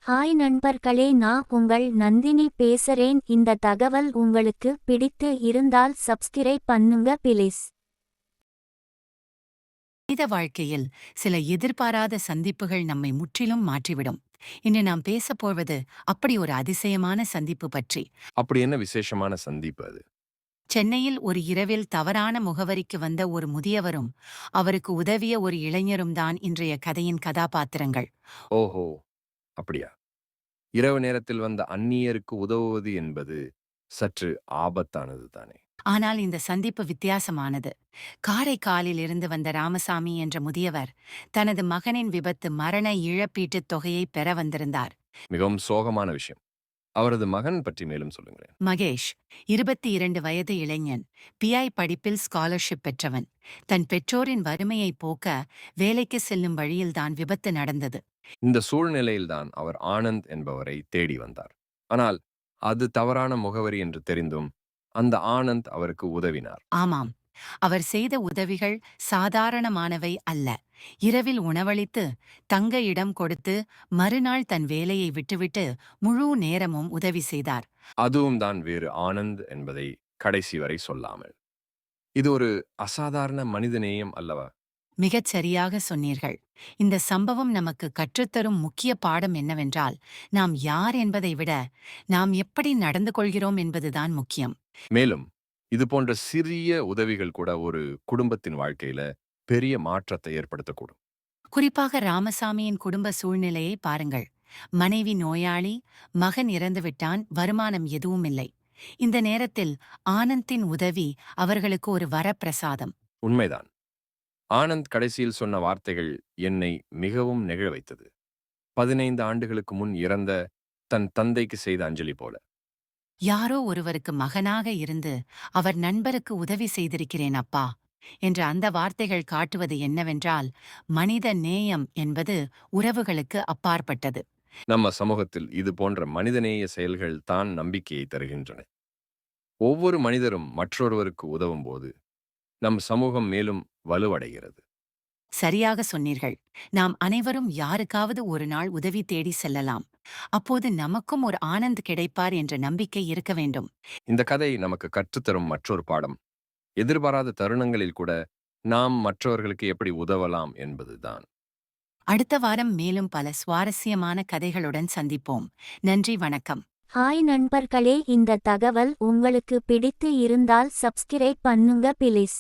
Hi நண்பர்களே, நான் உங்கள் நந்தினி பேசுறேன். இந்த தகவல் உங்களுக்கு பிடித்து இருந்தால் சப்ஸ்கிரைப் பண்ணுங்க பிளீஸ். மனித வாழ்க்கையில் சில எதிர்பாராத சந்திப்புகள் நம்மை முற்றிலும் மாற்றிவிடும். இன்று நாம் பேசப்போவது அப்படி ஒரு அதிசயமான சந்திப்பு பற்றி. அப்படி என்ன விசேஷமான சந்திப்பு அது? சென்னையில் ஒரு இரவில் தவறான முகவரிக்கு வந்த ஒரு முதியவரும் அவருக்கு உதவிய ஒரு இளைஞரும் தான் இன்றைய கதையின் கதாபாத்திரங்கள். ஓஹோ! அப்படியா? இரவு நேரத்தில் வந்த அந்நியருக்கு உதவுவது என்பது சற்று ஆபத்தானது தானே! ஆனால் இந்த சந்திப்பு வித்தியாசமானது. காரைக்காலில் இருந்து வந்த ராமசாமி என்ற முதியவர் தனது மகனின் விபத்து மரண இழப்பீட்டுத் தொகையை பெற வந்திருந்தார். மிகவும் சோகமான விஷயம். அவரது மகன் பற்றி மேலும் சொல்லுங்களேன். மகேஷ் 22 வயது இளைஞன். பிஐ படிப்பில் ஸ்காலர்ஷிப் பெற்றவன். தன் பெற்றோரின் வறுமையை போக்க வேலைக்கு செல்லும் வழியில்தான் விபத்து நடந்தது. இந்த சூழ்நிலையில்தான் அவர் ஆனந்த் என்பவரை தேடி வந்தார். ஆனால் அது தவறான முகவரி என்று தெரிந்தும் அந்த ஆனந்த் அவருக்கு உதவினார். ஆமாம், அவர் செய்த உதவிகள் சாதாரணமானவை அல்ல. இரவில் உணவளித்து, தங்க இடம் கொடுத்து, மறுநாள் தன் வேலையை விட்டுவிட்டு முழு நேரமும் உதவி செய்தார். அதுவும் தான் வேறு ஆனந்த் என்பதை கடைசி வரை சொல்லாமல். இது ஒரு அசாதாரண மனிதநேயம் அல்லவா? மிகச் சரியாக சொன்னீர்கள். இந்த சம்பவம் நமக்கு கற்றுத்தரும் முக்கிய பாடம் என்னவென்றால், நாம் யார் என்பதை விட நாம் எப்படி நடந்து கொள்கிறோம் என்பதுதான் முக்கியம். மேலும் இது போன்ற சிறிய உதவிகள் கூட ஒரு குடும்பத்தின் வாழ்க்கையில பெரிய மாற்றத்தை ஏற்படுத்தக்கூடும். குறிப்பாக ராமசாமியின் குடும்ப சூழ்நிலையை பாருங்கள். மனைவி நோயாளி, மகன் இறந்துவிட்டான், வருமானம் எதுவும் இல்லை. இந்த நேரத்தில் ஆனந்தின் உதவி அவர்களுக்கு ஒரு வரப்பிரசாதம். உண்மைதான். ஆனந்த் கடைசியில் சொன்ன வார்த்தைகள் என்னை மிகவும் நெகிழ வைத்தது. 15 ஆண்டுகளுக்கு முன் இறந்த தன் தந்தைக்கு செய்த அஞ்சலி போல. யாரோ ஒருவருக்கு மகனாக இருந்து அவர் நண்பருக்கு உதவி செய்திருக்கிறேன் அப்பா என்ற அந்த வார்த்தைகள் காட்டுவது என்னவென்றால், மனித நேயம் என்பது உறவுகளுக்கு அப்பாற்பட்டது. நம்ம சமூகத்தில் இது போன்ற மனிதநேய செயல்கள் தான் நம்பிக்கையை தருகின்றன. ஒவ்வொரு மனிதரும் மற்றொருவருக்கு உதவும் போது நம் சமூகம் மேலும் வலுவடைகிறது. சரியாக சொன்னீர்கள். நாம் அனைவரும் யாருக்காவது ஒரு நாள் உதவி தேடி செல்லலாம். அப்போது நமக்கும் ஒரு ஆனந்த் கிடைப்பார் என்ற நம்பிக்கை இருக்க வேண்டும். இந்த கதை நமக்கு கற்றுத்தரும் மற்றொரு பாடம், எதிர்பாராத தருணங்களில் கூட நாம் மற்றவர்களுக்கு எப்படி உதவலாம் என்பதுதான். அடுத்த வாரம் மேலும் பல சுவாரஸ்யமான கதைகளுடன் சந்திப்போம். நன்றி, வணக்கம். ஹாய் நண்பர்களே, இந்த தகவல் உங்களுக்கு பிடித்து இருந்தால் சப்ஸ்கிரைப் பண்ணுங்க பிளீஸ்.